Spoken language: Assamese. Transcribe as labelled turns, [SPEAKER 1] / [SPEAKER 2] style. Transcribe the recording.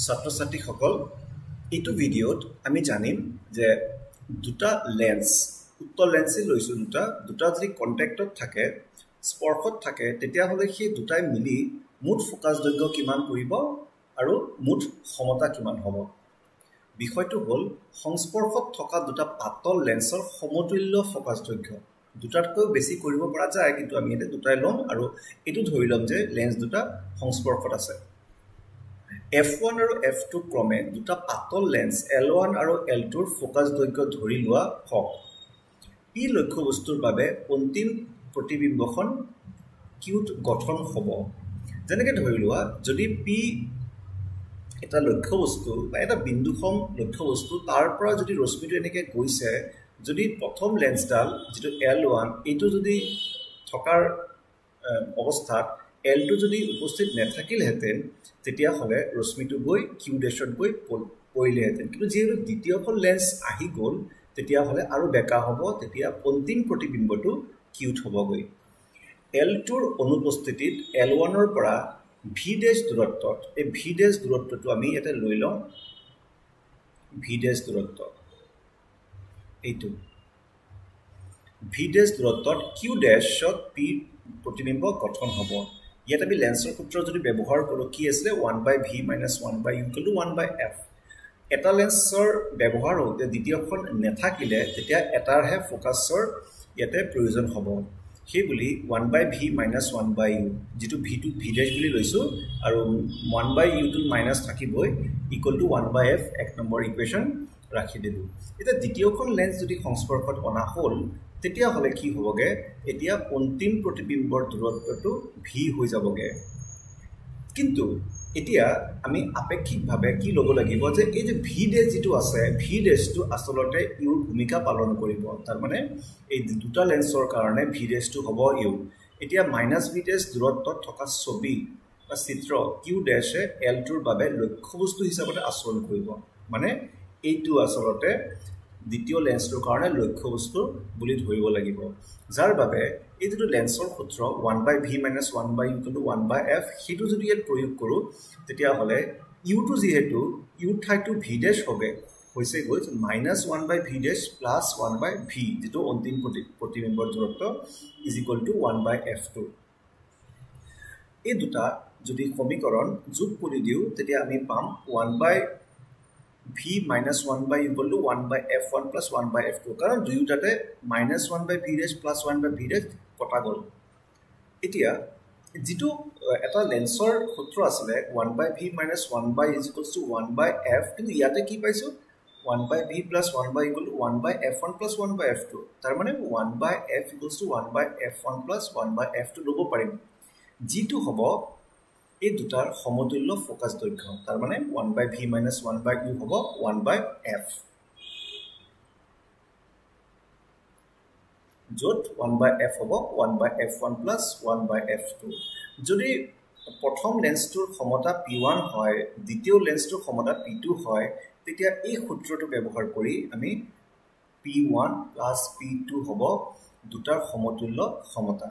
[SPEAKER 1] ছাত্ৰ-ছাত্ৰী সকল এইটো ভিডিঅ'ত আমি জানিম যে দুটা লেন্স উত্তৰ লেন্সে লৈছো দুটা যদি কন্টাক্টত থাকে স্পৰ্শত থাকে তেতিয়া হলে সেই দুটাই মিলি মুঠ ফোকাস দৈৰ্ঘ্য কিমান কৰিব আৰু মুঠ ক্ষমতা কিমান হ'ব বিষয়টো হ'ল সংস্পৰ্শত থকা দুটা পাতল লেন্সৰ সমতুল্য ফোকাস দৈৰ্ঘ্য দুটাতকৈ বেছি কৰিব পৰা যায় কিন্তু আমি এটা দুটাই লম আৰু এটো ধৰি লম যে লেন্স দুটা সংস্পৰ্শত আছে F1 আৰু F2 ক্ৰমে দুটা পাতল লেন্স L1 আৰু L2 ৰ ফোকাস দৈৰ্ঘ্য ধৰি লোৱা হওক P লক্ষ্যবস্তুৰ বাবে অন্তিম প্ৰতিবিম্বখন কিউট গঠন হ'ব যেনেকৈ ধৰি লোৱা যদি P এটা লক্ষ্যবস্তু বা এটা বিন্দুখন লক্ষ্যবস্তু তাৰ পৰা যদি ৰশ্মিটো এনেকৈ গৈছে যদি প্ৰথম লেন্সডাল যেটো L1 এটো যদি থকাৰ অৱস্থাত L2 যদি উপস্থিত নাথাকিলহেতেন তেতিয়া হলে ৰশ্মিটো গৈ কিউ ডেশত গৈ পৰিলেহেতেন কিন্তু যেহেতু দ্বিতীয়খন লেন্স আহি গল তেতিয়া হলে আৰু বেকা হ'ব তেতিয়া অন্তিম প্ৰতিবিম্বটো কিউট হ'বগৈ L2 ৰ অনুপস্থিতিত L1 ৰ পৰা V ডেশ দূৰত্বত এই V ডেশ দূৰত্বটো আমি এটা লৈ লওঁ V ডেশ দূৰত্ব এইটো V ডেশ দূৰত্বত Q ডেশত P প্ৰতিবিম্ব গঠন হ'ব ইয়াত আমি লেন্সৰ সূত্ৰ যদি ব্যৱহাৰ কৰো কি আছে 1/v - 1/u = 1/f এটা লেন্সৰ ব্যৱহাৰ হতে দ্বিতীয়খন নেথাকিলে তেতিয়া এটাৰহে ফোকাসৰ ইয়াতে প্ৰয়োজন হ'ব সেই বুলি 1/v - 1/u যেটো v টো v ডেশ বুলি লৈছো আৰু 1/u টো মাইনাস থাকিবই = 1/f এক নম্বৰ ইকুৱেচন ৰাখি দিলো এটা দ্বিতীয়খন লেন্স যদি সংস্পৰ্শত অনা হ'ল তেতিয়া হলে কি হ'বগে এতিয়া অন্তিম প্ৰতিবিম্বৰ দূৰত্বটো v হৈ যাবগে কিন্তু এতিয়া আমি আপেক্ষিকভাৱে কি লব লাগিব যে এই যে v ডেশ যেটো আছে v ডেশটো আসলতে ইউৰ ভূমিকা পালন কৰিব তাৰ মানে এই দুটা লেন্সৰ কাৰণে v ডেশটো হ'ব ইউ এতিয়া -v ডেশ দূৰত্বত থকা ছবি বা চিত্ৰ q ডেশে L2 ৰ বাবে লক্ষ্যবস্তু হিচাপে আচৰণ কৰিব মানে এইটো আসলতে দ্বিতীয় লেন্সৰ কাৰণে লক্ষ্যবস্তু বুলি ধৰিব লাগিব যাৰ বাবে এই দুটো লেন্সৰ সূত্ৰ 1/v - 1/u = 1/f হিটো যদি ইয়াত প্ৰয়োগ কৰো তেতিয়া হলে u টো যেহেতু u ঠাইটো v ডেশ হবে হৈছে গৈ -1/v ডেশ + 1/v যেটো অন্তিম প্ৰতিবিম্বৰ দূৰত্ব = 1/f2 এই দুটা যদি সমীকৰণ যোগ কৰি দিও তেতিয়া আমি পাম 1/v - 1/u = 1/f1 + 1/f2 কাৰণ দুয়োটাতে -1/v ডেশ + 1/v ডেশ কটা গল এতিয়া যেটো এটা লেন্সৰ সূত্ৰ আছে 1/v - 1/u = 1/f কিন্তু ইয়াতে কি পাইছো 1/v + 1/u = 1/f1 + 1/f2 তাৰ মানে 1/f = 1/f1 + 1/f2 লব পাৰিম যেটো হ'ব এই দুটাৰ সমতুল্য ফোকাস দৈৰ্ঘ্য তাৰ মানে 1/v - 1/u হ'ব 1/f যত 1/f হ'ব 1/f1 + 1/f2 যদি প্ৰথম লেন্সটোৰ ক্ষমতা p1 হয় দ্বিতীয় লেন্সটোৰ ক্ষমতা p2 হয় তেতিয়া এই সূত্ৰটো ব্যৱহাৰ কৰি আমি p1 + p2 হ'ব দুটাৰ সমতুল্য ক্ষমতা